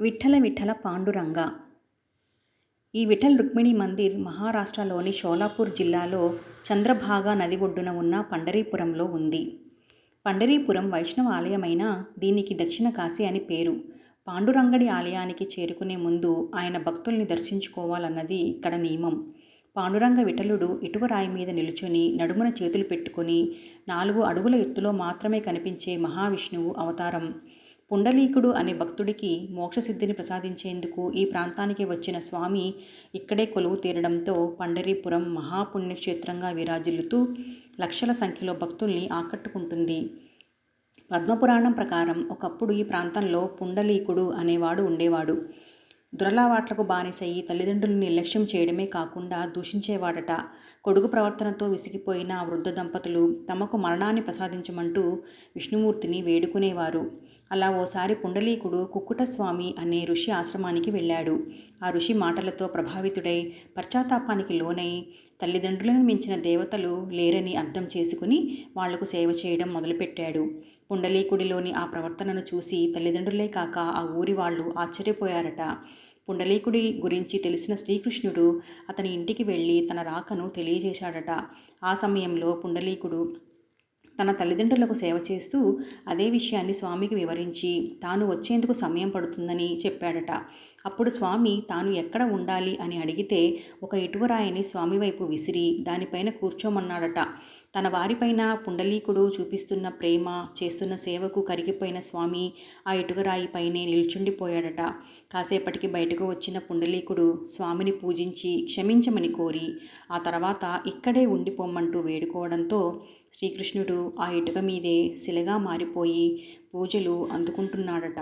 విఠల విఠల పాండురంగ. ఈ విఠల్ రుక్మిణి మందిర్ మహారాష్ట్రలోని షోలాపూర్ జిల్లాలో చంద్రభాగా నది ఒడ్డున ఉన్న పండరీపురంలో ఉంది. పండరీపురం వైష్ణవ ఆలయమైన దీనికి దక్షిణ కాశీ అని పేరు. పాండురంగడి ఆలయానికి చేరుకునే ముందు ఆయన భక్తుల్ని దర్శించుకోవాలన్నది ఇక్కడ నియమం. పాండురంగ విఠలుడు ఇటుకరాయి మీద నిలుచుని నడుమున చేతులు పెట్టుకుని 4 అడుగుల ఎత్తులో మాత్రమే కనిపించే మహావిష్ణువు అవతారం. పుండలీకుడు అనే భక్తుడికి మోక్షసిద్ధిని ప్రసాదించేందుకు ఈ ప్రాంతానికి వచ్చిన స్వామి ఇక్కడే కొలువు తీరడంతో పండరీపురం మహాపుణ్యక్షేత్రంగా విరాజిల్లుతూ లక్షల సంఖ్యలో భక్తుల్ని ఆకట్టుకుంటుంది. పద్మపురాణం ప్రకారం ఒకప్పుడు ఈ ప్రాంతంలో పుండలీకుడు అనేవాడు ఉండేవాడు. దురలవాట్లకు బానిసయి తల్లిదండ్రులను నిర్లక్ష్యం చేయడమే కాకుండా దూషించేవాడట. కొడుకు ప్రవర్తనతో విసిగిపోయిన ఆ వృద్ధ దంపతులు తమకు మరణాన్ని ప్రసాదించమంటూ విష్ణుమూర్తిని వేడుకునేవారు. అలా ఓసారి పుండలీకుడు కుక్కుటస్వామి అనే ఋషి ఆశ్రమానికి వెళ్ళాడు. ఆ ఋషి మాటలతో ప్రభావితుడై పశ్చాత్తాపానికి లోనై తల్లిదండ్రులను మించిన దేవతలు లేరని అర్థం చేసుకుని వాళ్లకు సేవ చేయడం మొదలుపెట్టాడు. పుండలీకుడిలోని ఆ ప్రవర్తనను చూసి తల్లిదండ్రులే కాక ఆ ఊరి వాళ్ళు ఆశ్చర్యపోయారట. పుండలీకుడి గురించి తెలిసిన శ్రీకృష్ణుడు అతని ఇంటికి వెళ్ళి తన రాకను తెలియజేశాడట. ఆ సమయంలో పుండలీకుడు తన తల్లిదండ్రులకు సేవ చేస్తూ అదే విషయాన్ని స్వామికి వివరించి తాను వచ్చేందుకు సమయం పడుతుందని చెప్పాడట. అప్పుడు స్వామి తాను ఎక్కడ ఉండాలి అని అడిగితే ఒక ఇటుకరాయిని స్వామి వైపు విసిరి దానిపైన కూర్చోమన్నాడట. తన వారిపైన పుండలీకుడు చూపిస్తున్న ప్రేమ, చేస్తున్న సేవకు కరిగిపోయిన స్వామి ఆ ఇటుకరాయిపైనే నిల్చుండిపోయాడట. కాసేపటికి బయటకు వచ్చిన పుండలీకుడు స్వామిని పూజించి క్షమించమని కోరి ఆ తర్వాత ఇక్కడే ఉండిపోమ్మంటూ వేడుకోవడంతో శ్రీకృష్ణుడు ఆ ఇటుక మీదే శిలగా మారిపోయి పూజలు అందుకుంటున్నాడట.